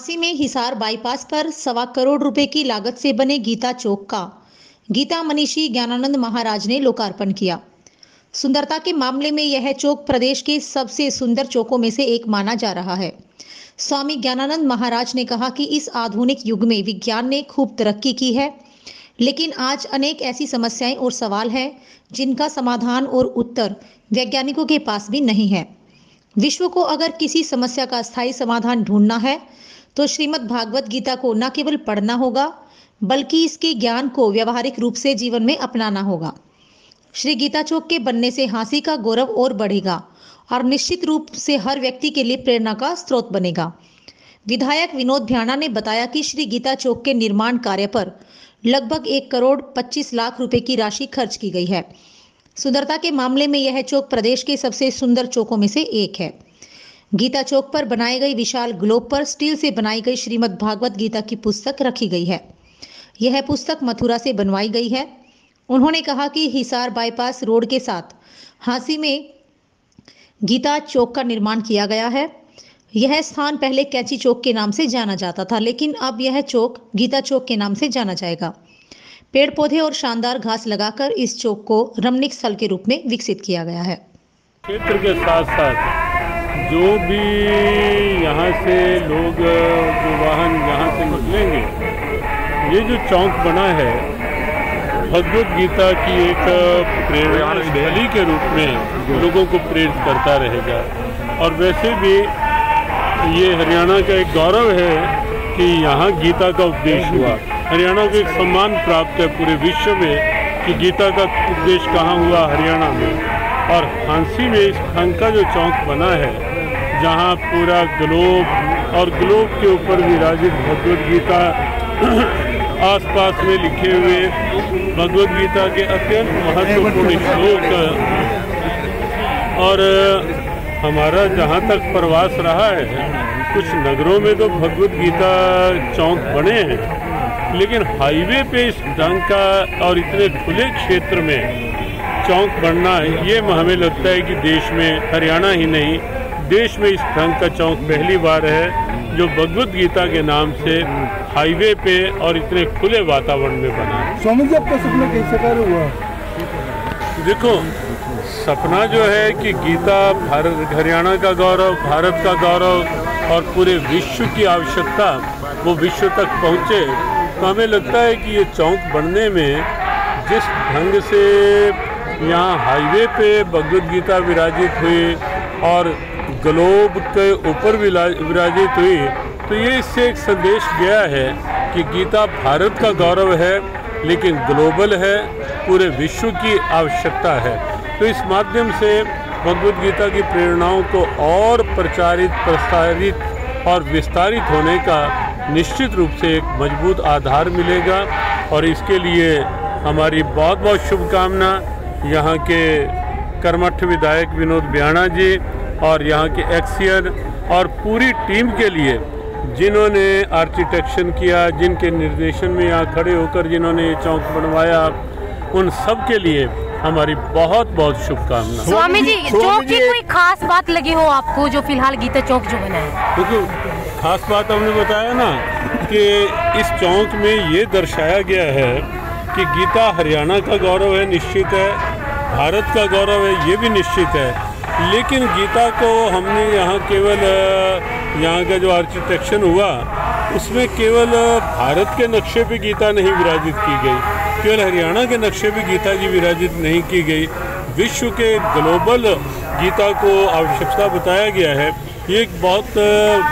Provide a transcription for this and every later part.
हांसी में हिसार बाईपास पर 1.25 करोड़ रुपए की लागत से बने गीता चौक का गीता मनीषी ज्ञानानंद महाराज ने लोकार्पण किया। सुंदरता के मामले में यह चौक प्रदेश के सबसे सुंदर चौकों में से एक माना जा रहा है। स्वामी ज्ञानानंद महाराज ने कहा कि इस आधुनिक युग में विज्ञान ने खूब तरक्की की है, लेकिन आज अनेक ऐसी समस्याएं और सवाल हैं जिनका समाधान और उत्तर वैज्ञानिकों के पास भी नहीं है। विश्व को अगर किसी समस्या का स्थायी समाधान ढूंढना है तो श्रीमद् भागवत गीता को न केवल पढ़ना होगा बल्कि इसके ज्ञान को व्यावहारिक रूप से जीवन में अपनाना होगा। श्री गीता चौक के बनने से हांसी का गौरव और बढ़ेगा और निश्चित रूप से हर व्यक्ति के लिए प्रेरणा का स्रोत बनेगा। विधायक विनोद भ्याणा ने बताया कि श्री गीता चौक के निर्माण कार्य पर लगभग 1 करोड़ 25 लाख रुपए की राशि खर्च की गई है। सुंदरता के मामले में यह चौक प्रदेश के सबसे सुंदर चौकों में से एक है। गीता चौक पर बनाई गई विशाल ग्लोब पर स्टील से बनाई गई श्रीमद् भागवत गीता की पुस्तक रखी गई है। यह पुस्तक मथुरा से बनवाई गई है। उन्होंने कहा कि हिसार बाईपास रोड के साथ हांसी में गीता चौक का निर्माण किया गया है। यह स्थान पहले कैंची चौक के नाम से जाना जाता था, लेकिन अब यह चौक गीता चौक के नाम से जाना जाएगा। पेड़ पौधे और शानदार घास लगाकर इस चौक को रमणीक स्थल के रूप में विकसित किया गया है। क्षेत्र के साथ साथ जो भी यहाँ से लोग जो वाहन यहाँ से निकलेंगे, ये जो चौक बना है भगवत गीता की एक प्रेरणा स्थली के रूप में लोगों को प्रेरित करता रहेगा। और वैसे भी ये हरियाणा का एक गौरव है कि यहाँ गीता का उपदेश हुआ। हरियाणा को एक सम्मान प्राप्त है पूरे विश्व में कि गीता का उपदेश कहाँ हुआ, हरियाणा में। और हांसी में इस ढंग का जो चौक बना है जहाँ पूरा ग्लोब और ग्लोब के ऊपर विराजित भगवत गीता, आसपास में लिखे हुए भगवत गीता के अत्यंत महत्वपूर्ण श्लोक, और हमारा जहाँ तक प्रवास रहा है कुछ नगरों में तो भगवत गीता चौक बने हैं, लेकिन हाईवे पे इस ढंग का और इतने खुले क्षेत्र में चौक बनना, ये हमें लगता है कि देश में, हरियाणा ही नहीं देश में इस ढंग का चौक पहली बार है जो भगवत गीता के नाम से हाईवे पे और इतने खुले वातावरण में बना है। स्वामी जी, आपका सपना कैसे साकार हुआ? देखो, सपना जो है कि गीता भारत, हरियाणा का गौरव, भारत का गौरव और पूरे विश्व की आवश्यकता वो विश्व तक पहुँचे, तो हमें लगता है कि ये चौक बनने में जिस ढंग से यहाँ हाईवे पे भगवत गीता विराजित हुई और ग्लोब के ऊपर विराजित हुई, तो ये इससे एक संदेश गया है कि गीता भारत का गौरव है लेकिन ग्लोबल है, पूरे विश्व की आवश्यकता है। तो इस माध्यम से भगवत गीता की प्रेरणाओं को और प्रचारित, प्रसारित और विस्तारित होने का निश्चित रूप से एक मजबूत आधार मिलेगा। और इसके लिए हमारी बहुत बहुत शुभकामना यहाँ के कर्मठ विधायक विनोद भ्याणा जी और यहाँ के एक्सियन और पूरी टीम के लिए, जिन्होंने आर्किटेक्चर किया, जिनके निर्देशन में यहाँ खड़े होकर जिन्होंने ये चौक बनवाया, उन सब के लिए हमारी बहुत बहुत शुभकामनाएं। स्वामी जी, चौक की कोई खास बात लगी हो आपको जो फिलहाल गीता चौक जो बना है? देखो, खास बात हमने बताया ना कि इस चौक में ये दर्शाया गया है कि गीता हरियाणा का गौरव है, निश्चित है, भारत का गौरव है, ये भी निश्चित है, लेकिन गीता को हमने यहाँ केवल यहाँ का जो आर्किटेक्चर हुआ उसमें केवल भारत के नक्शे पे गीता नहीं विराजित की गई, केवल हरियाणा के नक्शे पे गीता जी विराजित नहीं की गई, विश्व के ग्लोबल गीता को आवश्यकता बताया गया है। ये एक बहुत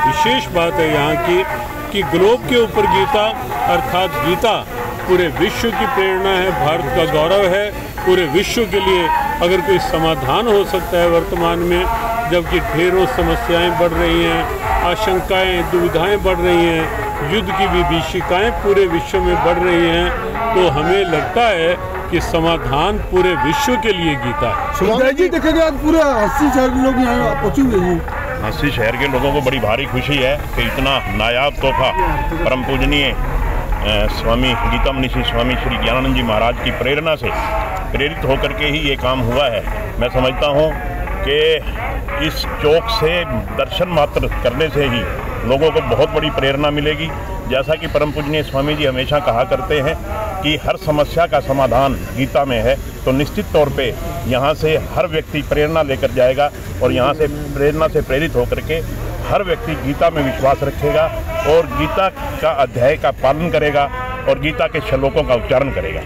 विशेष बात है यहाँ की कि ग्लोब के ऊपर गीता, अर्थात गीता पूरे विश्व की प्रेरणा है, भारत का गौरव है पूरे विश्व के लिए। अगर कोई समाधान हो सकता है वर्तमान में, जबकि ढेरों समस्याएं बढ़ रही हैं, आशंकाएं, दुविधाएं बढ़ रही हैं, युद्ध की विभीषिकाएं पूरे विश्व में बढ़ रही हैं, तो हमें लगता है कि समाधान पूरे विश्व के लिए गीता है। जी, देखा गया पूरा हांसी शहर के लोग यहाँ पहुँचे हुए हैं। हांसी शहर के लोगों को बड़ी भारी खुशी है कि इतना नायाब तोहफा परम पूजनीय स्वामी गीता मनीषी स्वामी श्री ज्ञानानंद जी महाराज की प्रेरणा से प्रेरित होकर के ही ये काम हुआ है। मैं समझता हूँ कि इस चौक से दर्शन मात्र करने से ही लोगों को बहुत बड़ी प्रेरणा मिलेगी। जैसा कि परम पूजनीय स्वामी जी हमेशा कहा करते हैं कि हर समस्या का समाधान गीता में है, तो निश्चित तौर पे यहाँ से हर व्यक्ति प्रेरणा लेकर जाएगा और यहाँ से प्रेरणा से प्रेरित होकर के हर व्यक्ति गीता में विश्वास रखेगा और गीता का अध्याय का पालन करेगा और गीता के श्लोकों का उच्चारण करेगा।